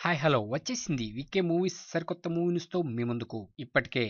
Hi hello వచ్చేసింది VK movies సరికొత్త movie న్యూస్తో మీ ముందుకు. ఇప్పటికే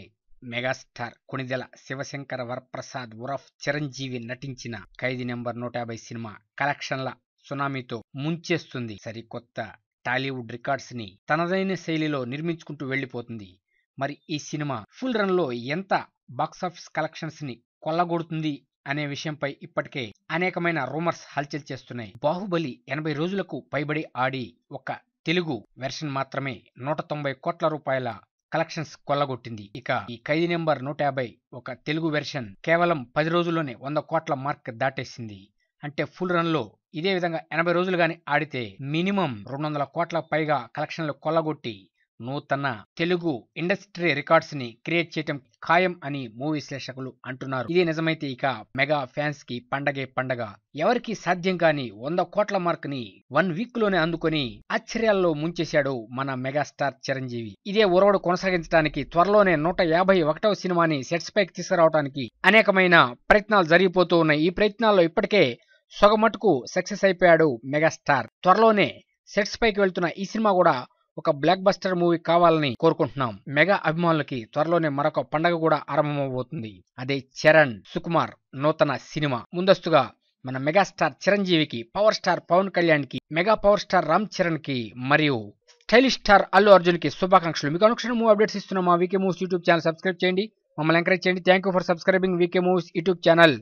మెగాస్టార్ కొణిదెల శివశంకర వరప్రసాద్ ఉరఫ్ చిరంజీవి నటించిన ఖైదీ నెంబర్ 150 సినిమా కలెక్షన్ల సునామీతో ముంచేస్తుంది. సరికొత్త టాలీవుడ్ రికార్డ్స్ ని తనదైన శైలిలో నిర్మించుకుంటూ వెళ్లిపోతుంది. మరి ఈ సినిమా ఫుల్ రన్ లో ఎంత బాక్సాఫీస్ కలెక్షన్స్ ని కొల్లగొడుతుంది అనే విషయంపై ఇప్పటికే అనేకమైన రూమర్స్ హల్చల్ చేస్తున్నాయి. బాహుబలి 80 రోజులకు పైబడి ఆడి ఒక తెలుగు వెర్షన్ మాత్రమే 190 కోట్ల రూపాయల కలెక్షన్స్ కొల్లగొట్టింది. ఇక ఈ ఖైదీ నెంబర్ 150 ఒక తెలుగు వెర్షన్ కేవలం 10 రోజుల్లోనే 100 కోట్ల మార్క్ దాటేసింది. అంటే ఫుల్ రన్ లో ఇదే విధంగా 80 రోజులు గాని ఆడితే మినిమం 200 కోట్ల పైగా కలెక్షన్లు కొల్లగొట్టి నూతన తెలుగు ఇండస్ట్రీ రికార్డ్స్ ని క్రియేట్ చేయటం ఖాయం అని మూవీ విశ్లేషకులు అంటున్నారు. ఇదే నిజమైతే ఇక మెగా ఫ్యాన్స్ కి పండగే పండగ. ఎవరికి సాధ్యం కాని 100 కోట్ల మార్క్ ని 1 వీక్ లోనే అందుకొని ఆశ్చర్యాల్లో ముంచేశాడు మన మెగాస్టార్ చిరంజీవి. ఇదే ఒరవడు కొనసాగించడానికి త్వరలోనే 151వ సినిమాని సెట్స్ పైకి తీసుకురావడానికి అనేకమైన ప్రయత్నాలు జరిగిపోతూ ఉన్నాయి. ఈ ప్రయత్నాల్లో ఇప్పటికే సొగమటుకు సక్సెస్ అయిపోయాడు మెగాస్టార్. త్వరలోనే సెట్స్ పైకి వెళ్తున్న ఈ సినిమా కూడా ఒక బ్లాక్ బస్టర్ మూవీ కావాలని కోరుకుంటున్నాం. మెగా అభిమానులకి త్వరలోనే మరొక పండగ కూడా ఆరంభమవబోతుంది. అదే చరణ్ సుకుమార్ నూతన సినిమా. ముందస్తుగా మన మెగాస్టార్ చిరంజీవికి, పవర్ స్టార్ పవన్ కళ్యాణ్ కి, mega power star Ram Charan కి మరియు స్టైలిష్ స్టార్ అల్లు అర్జున్ కి శుభాకాంక్షలు. మీకు అనుక్షణం మూవీ అప్డేట్స్ ఇస్తున్న మా VK movies YouTube channel subscribe చేయండి, మమ్మల్ని ఎంకరేజ్ చేయండి. Thank you for subscribing VK movies YouTube channel.